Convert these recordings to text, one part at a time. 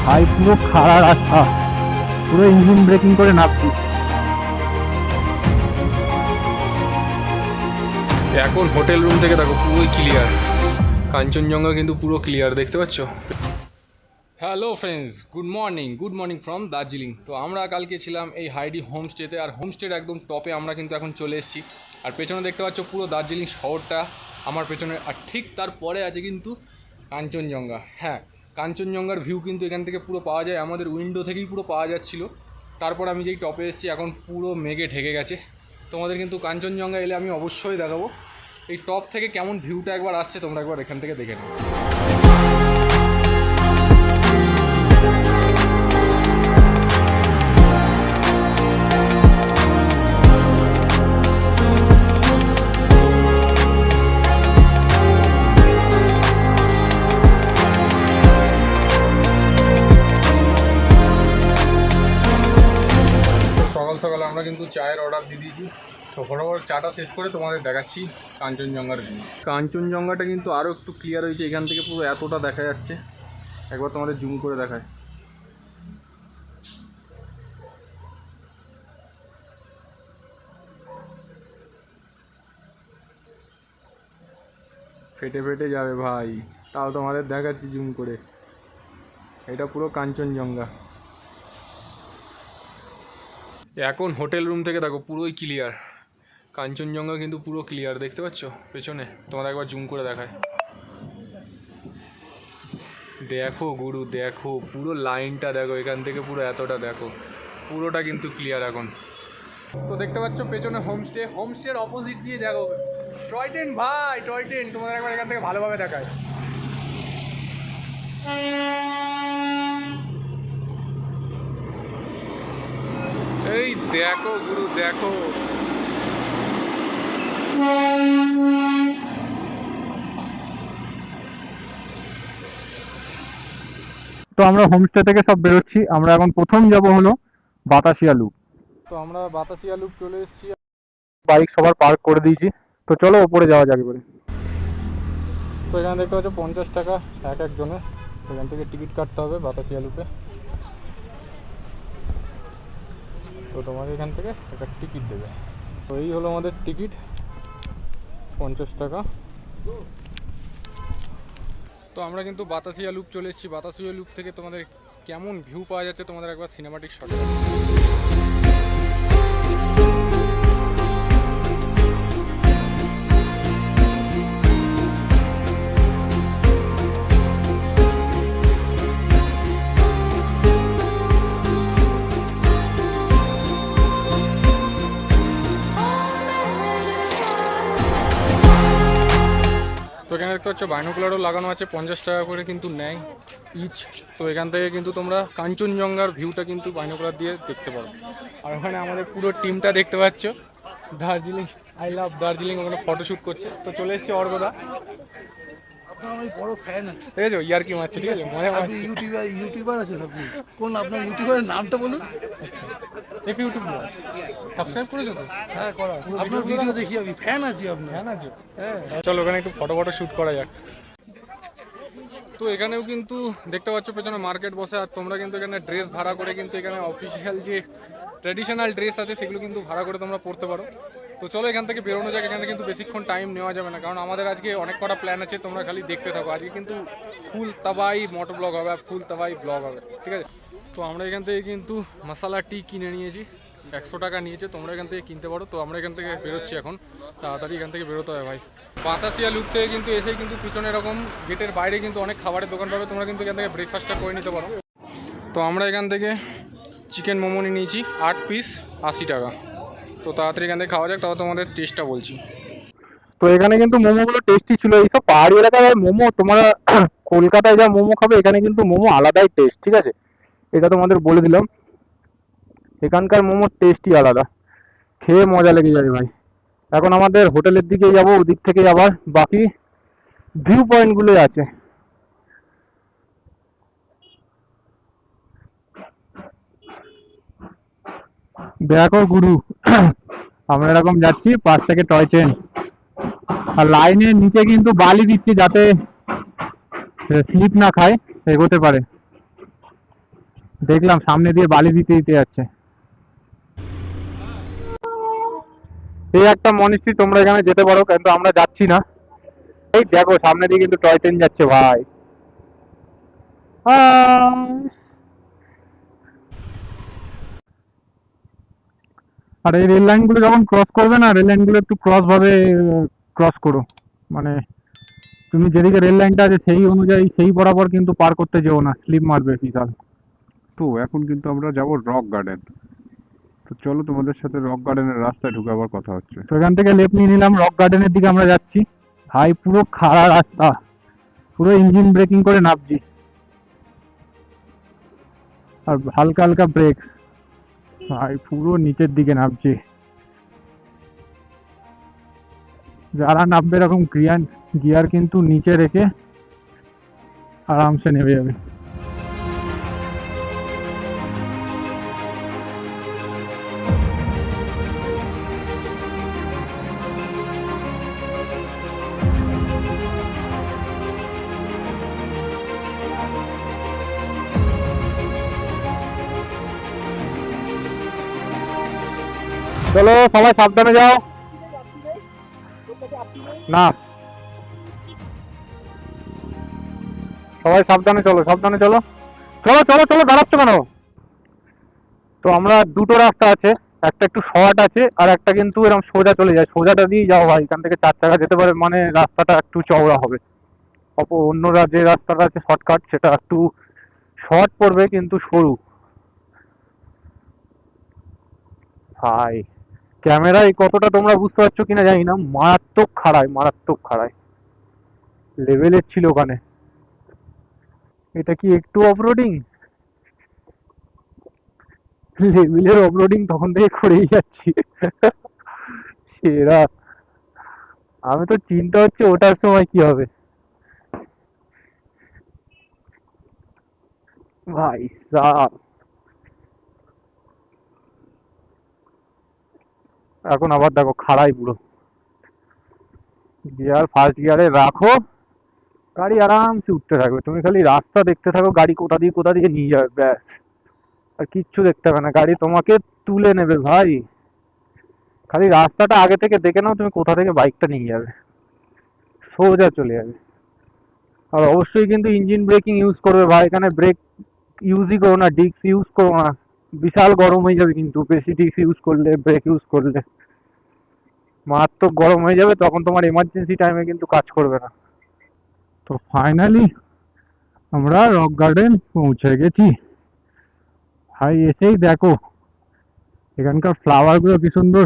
ভাই পুরো খাড়া রাস্তা, পুরো ইঞ্জিন ব্রেকিং করে নামছি। এখন হোটেল রুম থেকে দেখো পুরোই ক্লিয়ার, কাঞ্চনজঙ্ঘা কিন্তু পুরো ক্লিয়ার, দেখতে পাচ্ছ। Hello friends, good morning from Darjeeling. তো আমরা কালকে ছিলাম এই হাইডি হোমস্টেতে, আর হোমস্টের একদম টপে আমরা কিন্তু এখন চলে এসেছি। আর পেছনে দেখতে পাচ্ছ পুরো দার্জিলিং শহরটা আমার পেছনে, আর ঠিক তারপরে আছে কিন্তু কাঞ্চনজঙ্ঘা। হ্যাঁ, কাঞ্চনজঙ্ঘার ভিউ কিন্তু এখান থেকে পুরো পাওয়া যায়, আমাদের উইন্ডো থেকেই পুরো পাওয়া যাচ্ছিল। তারপর আমি যেই টপে এসেছি এখন পুরো মেঘে ঢেকে গেছে। তোমাদের কিন্তু কাঞ্চনজঙ্ঘা এলে আমি অবশ্যই দেখাবো এই টপ থেকে কেমন ভিউটা একবার আসছে, তোমরা একবার এখান থেকে দেখে নাও। সকাল আমরা কিন্তু চায়ের অর্ডার দিয়ে দিয়েছি। তো ফটাফট চাটা শেষ করে তোমাদের দেখাচ্ছি কাঞ্চনজঙ্ঘার ভিউ। কাঞ্চনজঙ্ঘাটা কিন্তু আরও একটু ক্লিয়ার হয়েছে, এখান থেকে পুরো এতটা দেখা যাচ্ছে। একবার তোমাদের জুম করে দেখায়। ফেটে ফেটে যাবে ভাই, তাও তোমাদের দেখাচ্ছি জুম করে। এটা পুরো কাঞ্চনজঙ্ঘা। এখন হোটেল রুম থেকে দেখো পুরোই ক্লিয়ার, কাঞ্চনজঙ্ঘা কিন্তু পুরো ক্লিয়ার, দেখতে পাচ্ছ পেছনে। তোমাদের একবার জুম করে দেখায়। দেখো গুরু, দেখো পুরো লাইনটা দেখো, এখান থেকে পুরো এতটা দেখো, পুরোটা কিন্তু ক্লিয়ার এখন। তো দেখতে পাচ্ছ পেছনে হোমস্টের অপোজিট দিয়ে দেখো টয় ট্রেন। ভাই টয় ট্রেন তোমাদের একবার এখান থেকে ভালোভাবে দেখায়। এই দেখো গুরু, দেখো তো আমরা হোমস্টে থেকে সব বেরোচ্ছি। আমরা এখন প্রথম যাব হলো বাতাসিয়া লুপ। তো আমরা বাতাসিয়া লুপ চলে এসেছি, বাইক সবার পার্ক করে দিয়েছি। তো চলো ওপরে যাওয়া যাবে বলে। তো এখানে দেখতে পাচ্ছ 50 টাকা এক একজনের। এখান থেকে টিকিট কাটতে হবে বাতাসিয়া লুপে। তো তোমাকে এখান থেকে একটা টিকিট দেবে। তো এই হলো আমাদের টিকিট, 50 টাকা। তো আমরা কিন্তু বাতাসিয়া লুপ চলে এসেছি। বাতাসিয়া লুপ থেকে তোমাদের কেমন ভিউ পাওয়া যাচ্ছে তোমাদের একবার সিনেমাটিক শট। তো এখানে দেখতে পাচ্ছ বাইনোকুলারও লাগানো আছে, 50 টাকা করে কিন্তু নেয় ইচ। তো এখান থেকে কিন্তু তোমরা কাঞ্চনজঙ্ঘার ভিউটা কিন্তু বাইনোকুলার দিয়ে দেখতে পারো। আর ওখানে আমাদের পুরো টিমটা দেখতে পাচ্ছ, দার্জিলিং আই লাভ দার্জিলিং, ওখানে ফটোশ্যুট করছে। তো চলে এসছে অর্গদা। আমি বড় ফ্যান আছি। ঠিক আছে, ইয়ার কি মারছে, ঠিক আছে, মজা আপনি মারছে। ইউটিউবার আছেন আপনি? কোন আপনার ইউটিউবারের নামটা বলুন। আচ্ছা, এফ ইউটিউব সাবস্ক্রাইব করেছো তো? হ্যাঁ করা, আপনার ভিডিও দেখি, আমি ফ্যান আছি আপনার। হ্যাঁ আছে। হ্যাঁ চলো ওখানে একটু ফটো শ্যুট করা যাক। তো এখানেও কিন্তু দেখতে পাচ্ছ পেছনে মার্কেট বসে, আর তোমরা কিন্তু এখানে ড্রেস ভাড়া করে কিন্তু এখানে অফিসিয়াল যে ট্র্যাডিশনাল ড্রেস আছে সেগুলো কিন্তু ভাড়া করে তোমরা পরতে পারো। তো চলো এখান থেকে বেরোনো যাক। এখানে কিন্তু বেশিক্ষণ টাইম নেওয়া যাবে না, কারণ আমাদের আজকে অনেক কটা প্ল্যান আছে, তোমরা খালি দেখতে থাকো। আজকে কিন্তু ফুল তাবাই মোটো ব্লগ হবে, ফুল তাবাই ব্লগ হবে, ঠিক আছে। তো আমরা এখান থেকে কিন্তু মশালা টি কিনে নিয়েছি, 100 টাকা নিয়েছে, তোমরা এখান থেকে কিনতে পারো। তো আমরা এখান থেকে বেরোচ্ছি এখন, তাড়াতাড়ি এখান থেকে বেরোতে হবে ভাই। বাতাসিয়া লুপ থেকে কিন্তু এসে কিন্তু পিছনে এরকম গেটের বাইরে কিন্তু অনেক খাবারের দোকান পাবে, তোমরা কিন্তু এখান থেকে ব্রেকফাস্টটা করে নিতে পারো। তো আমরা এখান থেকে চিকেন মোমো নিয়েছি 8 পিস 80 টাকা। তো তাড়াতাড়ি এখান থেকে খাওয়া যাক, তাও তোমাদের টেস্টটা বলছি। তো এখানে কিন্তু মোমোগুলো টেস্টি ছিল। এইসব পাহাড়ি এলাকায় মোমো, তোমরা কলকাতায় যা মোমো খাবে এখানে কিন্তু মোমো আলাদাই টেস্ট, ঠিক আছে, এটা তোমাদের বলে দিলাম। এখানকার মোমোর টেস্টই আলাদা, খেয়ে মজা লেগে যাবে ভাই। এখন আমাদের হোটেলের দিকে যাব, ওদিক থেকে আবার বাকি ভিউ পয়েন্টগুলো আছে। দেখো গুরু, আমরা এরকম যাচ্ছি, পাশ থেকে টয় ট্রেন, আর লাইনের নিচে কিন্তু বালি দিচ্ছে যাতে স্লিপ না খায়, এগোতে পারে। দেখলাম সামনে দিয়ে বালি দিতে দিতে যাচ্ছে। এই একটা মনিস্ট্রি, তোমরা এখানে যেতে পারো, কিন্তু আমরা যাচ্ছি না। এই দেখো সামনে দিয়ে কিন্তু টয় ট্রেন যাচ্ছে ভাই। আর এই রেল লাইন গুলো যখন ক্রস করবে না, রেল লাইন গুলো একটু ক্রস ভাবে ক্রস করো, মানে তুমি যেদিকে রেল লাইনটা আছে সেই অনুযায়ী সেই বরাবর কিন্তু পার করতে যেও না, স্লিপ মারবে বিশাল। তো এখন কিন্তু আমরা যাব রক গার্ডেন। তো চলো তোমাদের সাথে রক গার্ডেনের রাস্তায় ঢুকে আবার কথা হচ্ছে। তো এখান থেকে লেফট নিয়ে নিলাম, রক গার্ডেনের দিকে আমরা যাচ্ছি। ভাই পুরো খাড়া রাস্তা, পুরো ইঞ্জিন ব্রেকিং করে নামছি, আর হালকা হালকা ব্রেক। ভাই পুরো নিচের দিকে নামছি। যারা নামবে এরকম গিয়ার কিন্তু নিচে রেখে আরামসে নেমে যাবে। চলো সবাই সাবধানে যাও। না, সবাই সাবধানে চলো, সাবধানে চলো, চলো চলো চলো, দাঁড়াচ্ছ কেন? তো আমরা দুটো রাস্তা আছে, একটা একটু শর্ট আছে আর একটা কিন্তু এরকম সোজা চলে যায়। সোজাটা দিয়ে যাও ভাই, এখান থেকে 4 চাকা যেতে পারে, মানে রাস্তাটা একটু চওড়া হবে। অন্যরা যে রাস্তাটা আছে শর্টকাট, সেটা একটু শর্ট পড়বে কিন্তু সরু। ভাই ক্যামেরায় কতটা তোমরা বুঝতে পারছো কিনা জানি না, মারাত্মক খাড়ায়, মারাত্মক খাড়ায়, লেভেলের ছিল ওখানে। এটা কি একটু অফরোডিং? লেভেলের অফরোডিং তখন থেকে করেই যাচ্ছি। সেরা। আমি তো চিন্তা হচ্ছে ওটার সময় কি হবে ভাই সাব। এখন আবার দেখো খাড়াই পুরো। গিয়ার ফার্স্ট গিয়ারে রাখো, গাড়ি আরামসে উঠতে থাকবে, তুমি খালি রাস্তা দেখতে থাকো, গাড়ি কোথা দিয়ে নিয়ে যাবে, ব্যাস। আর কিচ্ছু দেখতে হবে না, গাড়ি তোমাকে তুলে নেবে ভাই। খালি রাস্তাটা আগে থেকে দেখে নাও, তুমি কোথা থেকে বাইকটা নিয়ে যাবে, সোজা চলে যাবে। আর অবশ্যই কিন্তু ইঞ্জিন ব্রেকিং ইউজ করবে ভাই, এখানে ব্রেক ইউজই করো না, ডিস্ক ইউজ করো না, বিশাল গরম হয়ে যাবে কিন্তু বেশি ডিস্ক ইউজ করলে, ব্রেক ইউজ করলে মারাত্মক গরম হয়ে যাবে, তখন তোমার এমার্জেন্সি টাইমে কিন্তু কাজ করবে না। তো ফাইনালি আমরা রক গার্ডেন পৌঁছে গেছি ভাই। এসেই দেখো এখানকার ফ্লাওয়ার গুলো কি সুন্দর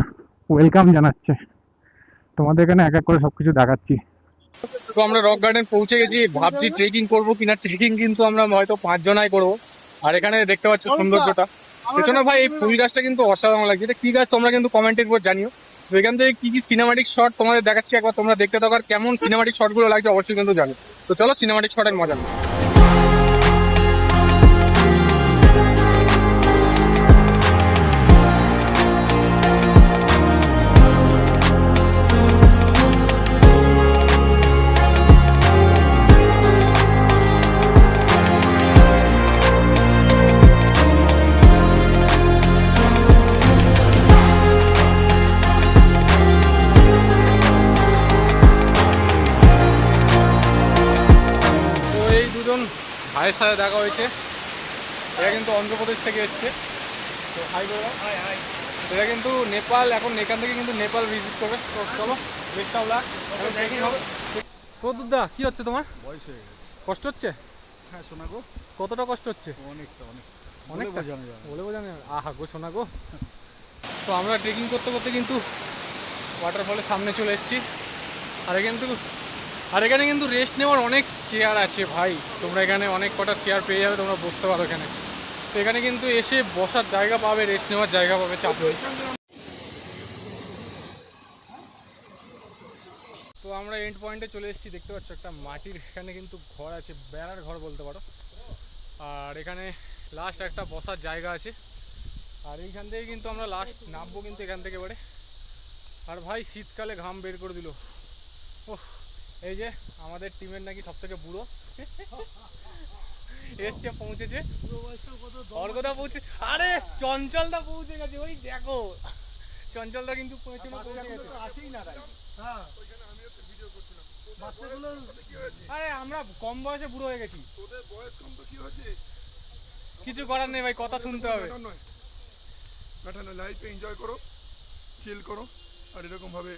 ওয়েলকাম জানাচ্ছে। তোমাদের এখানে এক এক করে সবকিছু দেখাচ্ছি। তো আমরা রক গার্ডেন পৌঁছে গেছি, ভাবছি ট্রেকিং করবো কিনা। ট্রেকিং কিন্তু আমরা হয়তো 5 জনাই করবো। আর এখানে দেখতে পাচ্ছ সৌন্দর্যটা পেছনে ভাই, এই ফুল গাছটা কিন্তু অসাধারণ লাগছে। এটা কি গাছ তোমরা কিন্তু কমেন্টের উপর জানিও। তো এখান থেকে কি কি সিনেমাটিক শট তোমাদের দেখাচ্ছি, একবার তোমরা দেখতে থাকো। আর কেমন সিনেমাটিক শট গুলো লাগছে অবশ্যই কিন্তু জানো। তো চলো সিনেমাটিক শটের মজা নাও। ভাইয়ের সাথে দেখা হয়েছে, এরা কিন্তু অন্ধ্রপ্রদেশ থেকে এসছে। তো হাই বলো। এরা কিন্তু নেপাল, এখন এখান থেকে কিন্তু নেপাল ভিজিট করবে। তো চলো বেস্ট অফ লাক, এখন ট্রেকিং হবে। প্রদ্যুৎদা কি হচ্ছে তোমার? বয়স হয়ে গেছে। কষ্ট হচ্ছে? হ্যাঁ শোনা গো, কতটা কষ্ট হচ্ছে? অনেকটা অনেক বোঝানো যায় না। বলে বোঝানো যাবে না। আহা গো শোনা গো। তো আমরা ট্রেকিং করতে করতে কিন্তু ওয়াটারফলের সামনে চলে এসেছি। আর এখানে কিন্তু রেস্ট নেওয়ার অনেক চেয়ার আছে ভাই। তোমরা এখানে অনেক কটা চেয়ার পেয়ে যাবে, তোমরা বসতে পারো এখানে। তো এখানে কিন্তু এসে বসার জায়গা পাবে, রেস্ট নেওয়ার জায়গা পাবে, চাপ নেই। তো আমরা এন্ড পয়েন্টে চলে এসেছি, দেখতে পাচ্ছ একটা মাটির এখানে কিন্তু ঘর আছে, বেড়ার ঘর বলতে পারো। আর এখানে লাস্ট একটা বসার জায়গা আছে। আর এইখান থেকে কিন্তু আমরা লাস্ট নামবো কিন্তু এখান থেকে এবারে। আর ভাই শীতকালে ঘাম বের করে দিল। ওহ, এই যে আমাদের টিমের নাকি সব থেকে বুড়ো, এসছে, পৌঁছেছে। অর্ঘদা পৌঁছে, আরে চঞ্চলদা পৌঁছে গেছে, ওই দেখো চঞ্চলদা কিন্তু পৌঁছে গেছে। আসেই না তাই। হ্যাঁ বাচ্চাগুলো আরে আমরা কম বয়সে বুড়ো হয়ে গেছি, তোদের বয়স কম তো কি হয়েছে? কিছু করার নেই ভাই, কথা শুনতে হবে। ম্যাটার নয়, লাইফে এনজয় করো, চিল করো, আর এরকম ভাবে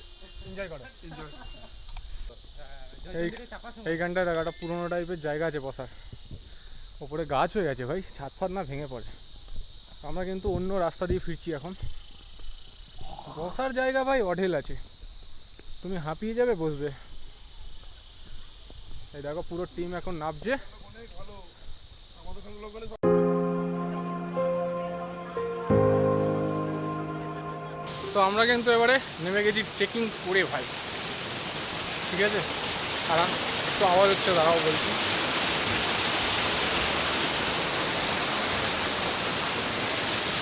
এনজয় করো। এনজয়। এইখানটায় দেখো একটা পুরোনো টাইপের জায়গা আছে বসার, ওপরে গাছ হয়ে গেছে ভাই, ছাদ ফাদ না ভেঙে পড়ে। আমরা কিন্তু অন্য রাস্তা দিয়ে ফিরছি এখন। বসার জায়গা ভাই অঢেল আছে, তুমি হাঁপিয়ে যাবে বসবে। এই দেখো পুরো টিম এখন নামছে। অনেক ভালো, আমাদের ওখানে লোক বলে তো আমরা কিন্তু এবারে নেমে গেছি ট্রেকিং করে ভাই, ঠিক আছে। আর একটু আওয়াজ হচ্ছে, দাঁড়াও বলছি।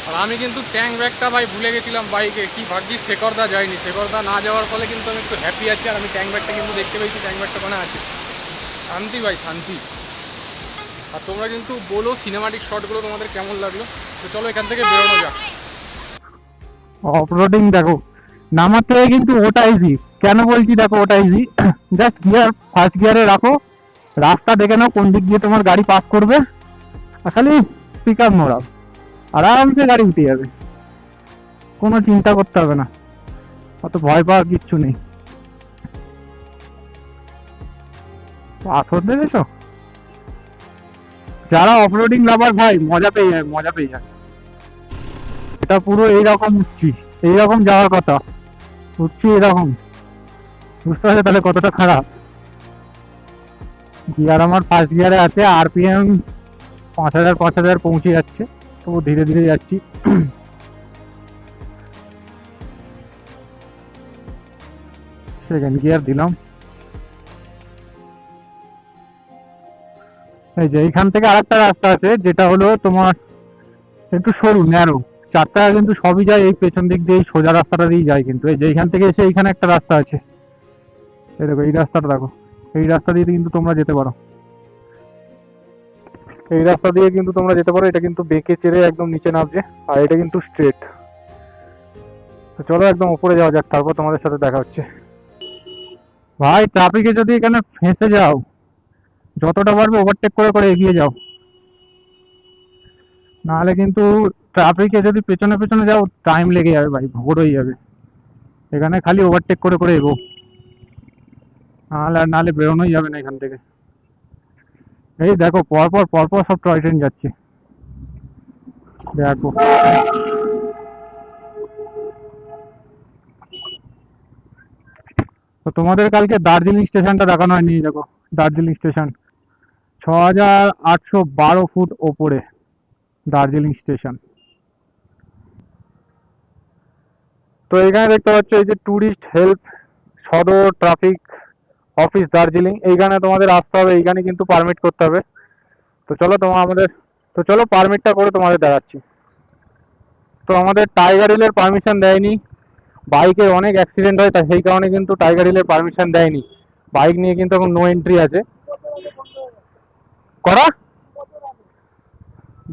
আর আমি কিন্তু ট্যাঙ্ক ব্যাগটা ভাই ভুলে গেছিলাম বাইকে, কি ভাগ্যিস শেখরদা যায়নি। শেখরদা না যাওয়ার ফলে কিন্তু আমি একটু হ্যাপি আছি। আর আমি ট্যাঙ্ক ব্যাগটা কিন্তু দেখতে পেয়েছি, ট্যাঙ্ক ব্যাগটা ওখানে আছে। শান্তি ভাই, শান্তি। আর তোমরা কিন্তু বলো সিনেমাটিক শটগুলো তোমাদের কেমন লাগলো। তো চলো এখান থেকে বেরোনো যাক। অফরোডিং দেখো, নামার থেকে কিন্তু ওটা ইজি। কেন বলছি দেখো ওটা ইজি, জাস্ট গিয়ার ফার্স্ট গিয়ারে রাখো, রাস্তা দেখে নাও কোন দিক দিয়ে তোমার গাড়ি পাস করবে, আর খালি পিকআপ মোড়াও, আরামসে গাড়ি উঠে যাবে, কোনো চিন্তা করতে হবে না, অত ভয় পাওয়ার কিচ্ছু নেই। পাথর দেখেছো, যারা অফরোডিং লাভার ভাই মজা পেয়ে যায়, মজা পেয়ে যায়। এটা পুরো এইরকম উঠছি, এইরকম যাওয়ার কথা, উঠছি এরকম, বুঝতে পারছো তাহলে কতটা খারাপ। গিয়ার আমার ফার্স্ট গিয়ারে আছে, আরপিএম 5000 পৌঁছে যাচ্ছে, তো ধীরে ধীরে যাচ্ছি। সেকেন্ড গিয়ার দিলাম। এই যে এইখান থেকে আরেকটা রাস্তা আছে, যেটা হলো তোমার একটু সরু, ন্যারো। চার চাকা কিন্তু সবই যায় এই পেছন দিক দিয়ে, এই সোজা রাস্তাটা দিয়ে যায়। কিন্তু এই যে এইখান থেকে এসে এইখানে একটা রাস্তা আছে, এই দেখো এই রাস্তাটা দেখো, এই রাস্তা দিয়ে কিন্তু তোমরা যেতে পারো, এই রাস্তা দিয়ে কিন্তু তোমরা যেতে পারো। এটা কিন্তু বেঁকে চেড়ে একদম নিচে নামছে, আর এটা কিন্তু স্ট্রেট। তো চলো একদম উপরে যাওয়া যাক, তারপর তোমাদের সাথে দেখা হচ্ছে। ভাই ট্রাফিকে যদি এখানে ফেঁসে যাও, যতটা পারবে ওভারটেক করে করে এগিয়ে যাও, নাহলে কিন্তু ট্রাফিকে যদি পেছনে পেছনে যাও টাইম লেগে যাবে ভাই, ভোর হয়ে যাবে। এখানে খালি ওভারটেক করে করে এগো, নাহলে বেরোনোই যাবে না এখান থেকে। এই দেখো পরপর পরপর সব টয় ট্রেন যাচ্ছে, দেখো। তো তোমাদের কালকে দার্জিলিং স্টেশনটা দেখানো হয়নি, দেখো দার্জিলিং স্টেশন 6812 ফুট ওপরে দার্জিলিং স্টেশন। তো এখানে দেখতে পাচ্ছ এই যে ট্যুরিস্ট হেল্প সদর ট্রাফিক অফিস দার্জিলিং, এইখানে তোমাদের আসতে হবে, এইখানে কিন্তু পারমিট করতে হবে। তো চলো পারমিটটা করে তোমাদের দেখাচ্ছি। তো আমাদের টাইগার হিলের পারমিশন দেয়নি, বাইকে অনেক অ্যাক্সিডেন্ট হয়, তাই সেই কারণে কিন্তু টাইগার হিলের পারমিশন দেয়নি। বাইক নিয়ে কিন্তু এখন নো এন্ট্রি আছে। করা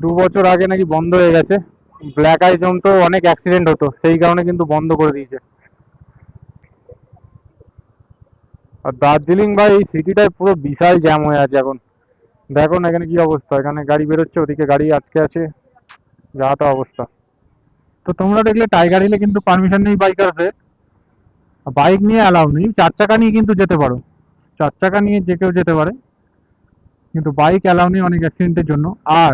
2 বছর আগে নাকি বন্ধ হয়ে গেছে, ব্ল্যাক আই জোন তো অনেক অ্যাক্সিডেন্ট হতো, সেই কারণে কিন্তু বন্ধ করে দিয়েছে। আর দার্জিলিং ভাই এই সিটিটায় পুরো বিশাল জ্যাম হয়ে আছে এখন, দেখো না এখানে কি অবস্থা, এখানে গাড়ি বেরোচ্ছে, ওদিকে গাড়ি আটকে আছে, যা তা অবস্থা। তো তোমরা দেখলে টাইগার হিলে কিন্তু পারমিশন নেই বাইকারদের, বাইক নিয়ে অ্যালাউ নেই, 4 চাকা নিয়ে কিন্তু যেতে পারো, 4 চাকা নিয়ে যে কেউ যেতে পারে, কিন্তু বাইক অ্যালাউ নেই অনেক অ্যাক্সিডেন্টের জন্য। আর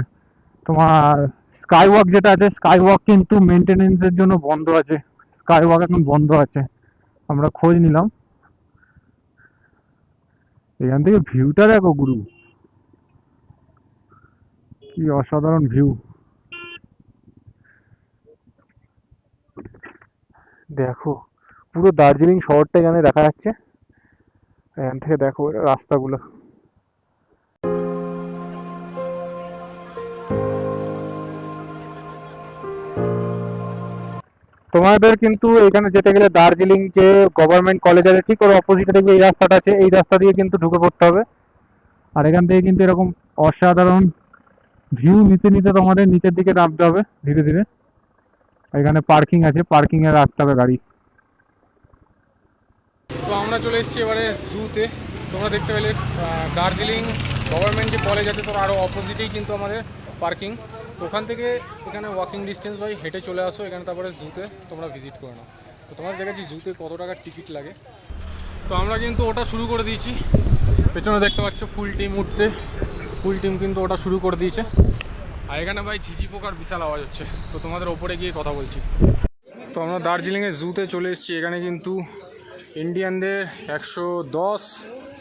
তোমার স্কাই ওয়াক যেটা আছে, স্কাই ওয়াক কিন্তু মেনটেনেন্সের জন্য বন্ধ আছে, স্কাই ওয়াক এখন বন্ধ আছে, আমরা খোঁজ নিলাম। এখান থেকে ভিউটা দেখো গুরু, কি অসাধারণ ভিউ, দেখো পুরো দার্জিলিং শহরটা এখানে দেখা যাচ্ছে, এখান থেকে দেখো রাস্তাগুলো। তোমাদের কিন্তু এখানে যেতে গেলে দার্জিলিং যে গভর্নমেন্ট কলেজ আছে ঠিক ওর অপোজিটে দেখবে এই রাস্তাটা আছে, এই রাস্তা দিয়ে কিন্তু ঢুকে পড়তে হবে। আর এখান থেকে কিন্তু এরকম অসাধারণ ভিউ নিতে নিতে তোমাদের নিচের দিকে নামতে হবে ধীরে ধীরে। এখানে পার্কিং আছে, পার্কিং এ রাখতে হবে গাড়ি। তো আমরা চলে এসেছি এবারে জুতে। তোমরা দেখতে পেলে দার্জিলিং গভর্নমেন্ট যে কলেজ আছে তোর আরও অপোজিটেই কিন্তু আমাদের পার্কিং। তো ওখান থেকে এখানে ওয়াকিং ডিস্টেন্স হয়, হেঁটে চলে আসো এখানে, তারপরে জুতে তোমরা ভিজিট করে নাও। তো তোমরা দেখেছি জুতে কত টাকার টিকিট লাগে। তো আমরা কিন্তু ওটা শুরু করে দিয়েছি, পেছনে দেখতে পাচ্ছ ফুল টিম উঠতে, ফুল টিম কিন্তু ওটা শুরু করে দিয়েছে। আর এখানে ভাই ঝিঝি পোকার বিশাল আওয়াজ হচ্ছে, তো তোমাদের ওপরে গিয়ে কথা বলছি। তো আমরা দার্জিলিংয়ের জুতে চলে এসেছি। এখানে কিন্তু ইন্ডিয়ানদের 110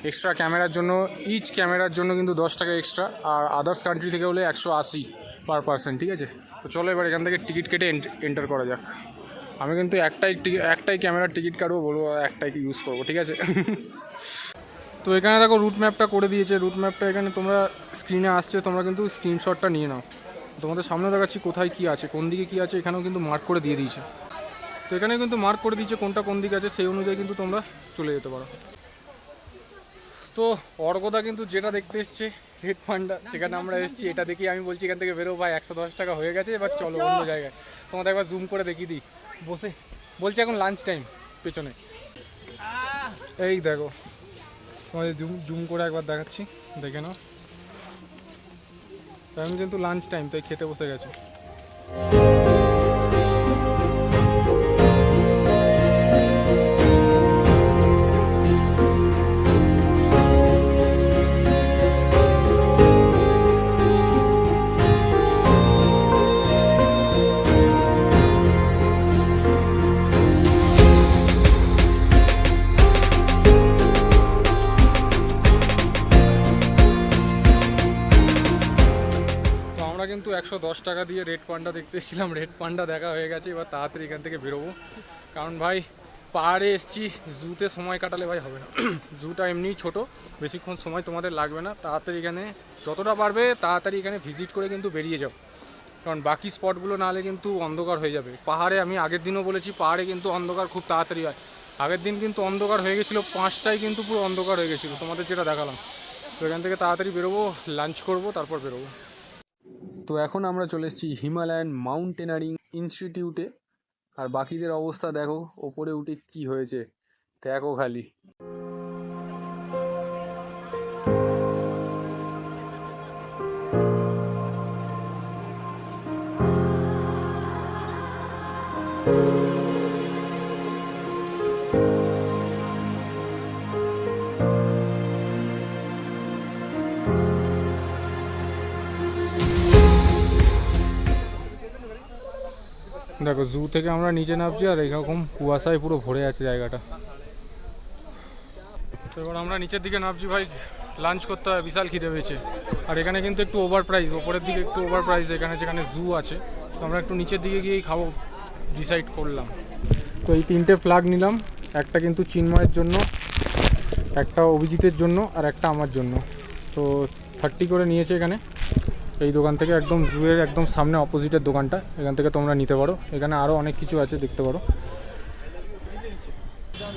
এক্সট্রা ক্যামেরার জন্য, ইচ ক্যামেরার জন্য কিন্তু 10 টাকা এক্সট্রা, আর আদার্স কান্ট্রি থেকে হলে 180 পার পার্সন, ঠিক আছে। তো চলো এবার এখান থেকে টিকিট কেটে এন্টার করা যাক। আমি কিন্তু একটাই ক্যামেরার টিকিট কাটবো, বলবো একটাই ইউজ করবো, ঠিক আছে। তো এখানে দেখো রুট ম্যাপটা করে দিয়েছে। রুট ম্যাপটা এখানে তোমরা স্ক্রিনে আসছে, তোমরা কিন্তু স্ক্রিনশটটা নিয়ে নাও। তোমাদের সামনে দেখাচ্ছি কোথায় কী আছে, কোন দিকে কী আছে, এখানেও কিন্তু মার্ক করে দিয়ে দিয়েছে। তো এখানে কিন্তু মার্ক করে দিয়েছে কোনটা কোন দিকে আছে, সেই অনুযায়ী কিন্তু তোমরা চলে যেতে পারো। তো অর্গদা কিন্তু যেটা দেখতে এসছে রেড পান্ডা, সেখানে আমরা এসেছি। এটা দেখি আমি বলছি এখান থেকে বেরো ভাই, 110 টাকা হয়ে গেছে, এবার চলো অন্য জায়গায়। তোমাদের একবার জুম করে দেখিয়ে দিই বসে। বলছি এখন লাঞ্চ টাইম পেছনে, এই দেখো তোমাদের জুম করে একবার দেখাচ্ছি, দেখে নাও। এখন কিন্তু লাঞ্চ টাইম, তাই খেতে বসে গেছে। কিন্তু 110 টাকা দিয়ে রেড পান্ডা দেখতে এসেছিলাম, রেড পান্ডা দেখা হয়ে গেছে। এবার তাড়াতাড়ি এখান থেকে বেরোবো, কারণ ভাই পাহাড়ে এসেছি, জুতে সময় কাটালে ভাই হবে না। জুটা এমনিই ছোট, বেশিক্ষণ সময় তোমাদের লাগবে না। তাড়াতাড়ি এখানে যতটা পারবে তাড়াতাড়ি এখানে ভিজিট করে কিন্তু বেরিয়ে যাও, কারণ বাকি স্পটগুলো না হলে কিন্তু অন্ধকার হয়ে যাবে। পাহাড়ে আমি আগের দিনও বলেছি, পাহাড়ে কিন্তু অন্ধকার খুব তাড়াতাড়ি হয়। আগের দিন কিন্তু অন্ধকার হয়ে গেছিলো, 5টায় কিন্তু পুরো অন্ধকার হয়ে গেছিলো, তোমাদের যেটা দেখালাম। তো এখান থেকে তাড়াতাড়ি বেরোবো, লাঞ্চ করবো, তারপর বেরোবো। তো এখন আমরা চলে এসেছি হিমালয়ান মাউন্টেনারিং ইনস্টিটিউটে। আর বাকিদের অবস্থা দেখো, ওপরে উঠে কি হয়েছে দেখো খালি। দেখো জু থেকে আমরা নিচে নামছি, আর এরকম কুয়াশায় পুরো ভরে আছে জায়গাটা। তো এবার আমরা নিচের দিকে নামছি ভাই, লাঞ্চ করতে হয়, বিশাল খিদে পেয়েছে। আর এখানে কিন্তু একটু ওভার প্রাইস, ওপরের দিকে একটু ওভার প্রাইস এখানে, যেখানে জু আছে। তো আমরা একটু নিচের দিকে গিয়েই খাবো ডিসাইড করলাম। তো এই 3টে ফ্ল্যাগ নিলাম, একটা কিন্তু চিন্ময়ের জন্য, একটা অভিজিতের জন্য, আর একটা আমার জন্য। তো 30 করে নিয়েছে এখানে, এই দোকান থেকে, একদম জুয়ের একদম সামনে অপোজিটের দোকানটা, এখান থেকে তোমরা নিতে পারো। এখানে আরও অনেক কিছু আছে, দেখতে পারো।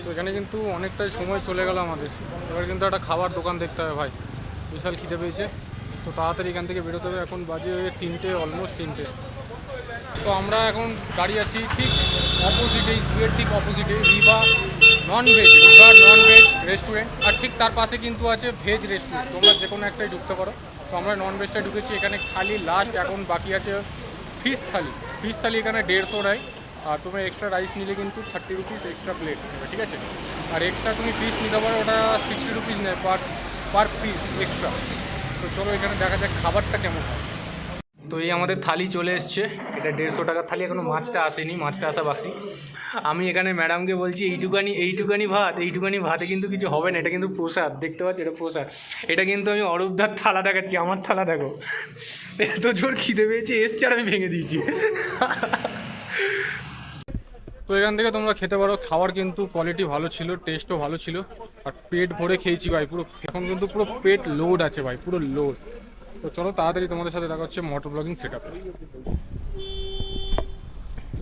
তো এখানে কিন্তু অনেকটাই সময় চলে গেল আমাদের। এবার কিন্তু একটা খাবার দোকান দেখতে হবে ভাই, বিশাল খিদে পেয়েছে। তো তাড়াতাড়ি এখান থেকে বেরোতে হবে, এখন বাজে 3টে, অলমোস্ট 3টে। তো আমরা এখন দাঁড়িয়ে আছি ঠিক অপোজিটে, জুয়ের ঠিক অপোজিটে রিভা নন ভেজ রেস্টুরেন্ট। আর ঠিক তার পাশে কিন্তু আছে ভেজ রেস্টুরেন্ট, তোমরা যে কোনো একটাই ঢুকতে পারো। তো আমরা নন ভেজটায় ঢুকেছি। এখানে খালি লাস্ট এখন বাকি আছে ফিশ থালি। ফিশ থালি এখানে 150 নেয়, আর তুমি এক্সট্রা রাইস নিলে কিন্তু 30 রুপিস এক্সট্রা প্লেট নেবে, ঠিক আছে। আর এক্সট্রা তুমি ফিশ নিতে পারো, ওটা 60 রুপিস নেয় পার পিস এক্সট্রা। তো চলো এখানে দেখা যাক খাবারটা কেমন হয়। তো এই আমাদের থালি চলে এসছে, এটা 150 টাকার থালি, এখনও মাছটা আসেনি, মাছটা আসা বাকি। আমি এখানে ম্যাডামকে বলছি এইটুকানি ভাতে কিন্তু কিছু হবে না, এটা কিন্তু প্রসাদ, দেখতে পাচ্ছি এটা প্রসাদ। এটা কিন্তু আমি অরূপদার থালা দেখাচ্ছি, আমার থালা দেখো। এত জোর খিদে পেয়েছে, এসছে আর আমি ভেঙে দিয়েছি। তো এখান থেকে তোমরা খেতে পারো, খাবার কিন্তু কোয়ালিটি ভালো ছিল, টেস্টও ভালো ছিল, আর পেট ভরে খেয়েছি ভাই পুরো। এখন কিন্তু পুরো পেট লোড আছে ভাই, পুরো লোড। তো চলো তাড়াতাড়ি তোমাদের সাথে দেখা হচ্ছে মোটর ব্লগিং সেটআপ।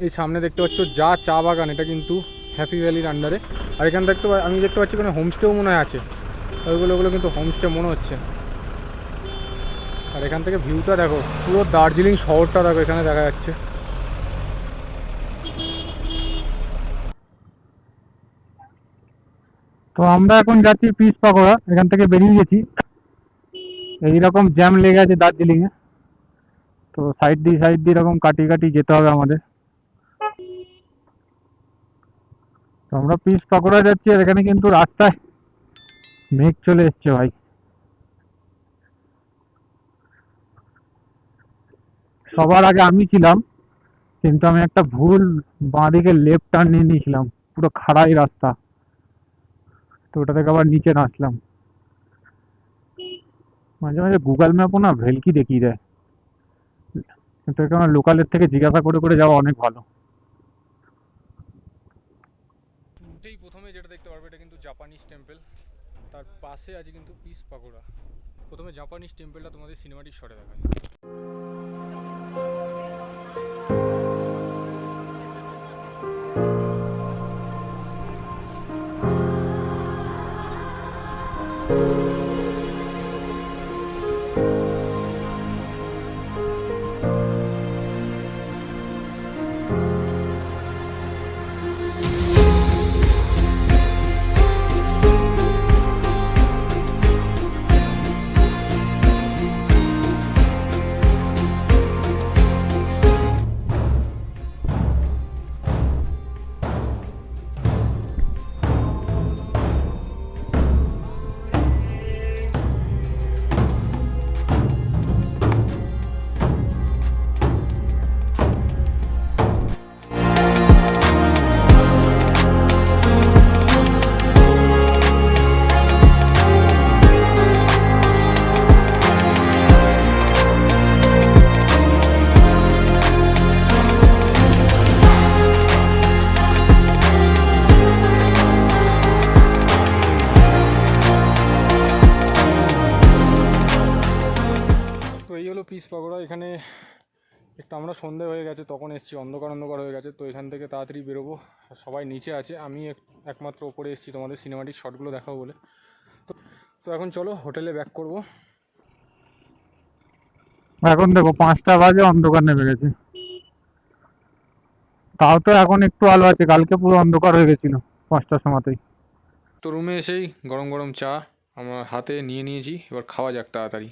এই সামনে দেখতে পাচ্ছ যা চা বাগান, এটা কিন্তু হ্যাপি ভ্যালির আন্ডারে। আর এখানে আমি দেখতে পাচ্ছি এখানে হোমস্টেও মনে হয় আছে, ওগুলো কিন্তু হোমস্টে মনে হচ্ছে। আর এখান থেকে ভিউটা দেখো, পুরো দার্জিলিং শহরটা দেখো এখানে দেখা যাচ্ছে। তো আমরা এখন যাচ্ছি পিস পাকোড়া, এখান থেকে বেরিয়ে গেছি। এইরকম জ্যাম লেগে আছে দার্জিলিং এ, তো সাইড দিয়ে এরকম কাটিয়ে কাটিয়ে যেতে হবে আমাদের। তো আমরা পিস পাকোড়া যাচ্ছি, আর এখানে কিন্তু রাস্তায় মেঘ চলে এসছে ভাই। সবার আগে আমি ছিলাম, কিন্তু আমি একটা ভুল বাঁদিকে লেফট টার্ন নিয়ে নিয়েছিলাম, পুরো খাড়াই রাস্তা, তো ওটা থেকে আবার নিচে নামলাম। মাঝে মাঝে গুগল ম্যাপও না ভেলকি দেখিয়ে দেয়, কিন্তু এখানে লোকালের থেকে জিজ্ঞাসা করে করে যাওয়া অনেক ভালো। উঠেই প্রথমে যেটা দেখতে পারবে এটা কিন্তু জাপানিজ টেম্পল, তার পাশে আছে কিন্তু পিস পাকোড়া। প্রথমে জাপানিজ টেম্পলটা তোমাদের সিনেমাটিক শটে দেখায়। তো এই হলো পিস পাকোড়া। এখানে একটু আমরা সন্ধে হয়ে গেছে, তখন এসেছি, অন্ধকার অন্ধকার হয়ে গেছে, তো এখান থেকে তাড়াতাড়ি বেরোবো। সবাই নিচে আছে, আমি একমাত্র ওপরে এসেছি তোমাদের সিনেমাটিক শটগুলো দেখাবো বলে। তো এখন চলো হোটেলে ব্যাক করব। এখন দেখো 5টা বাজে, অন্ধকার নেমে গেছে। তাও তো এখন একটু আলো আছে, কালকে পুরো অন্ধকার হয়ে গেছিল 5টার সময়তেই। তো রুমে এসেই গরম গরম চা আমার হাতে নিয়ে নিয়েছি, এবার খাওয়া যাক তাড়াতাড়ি।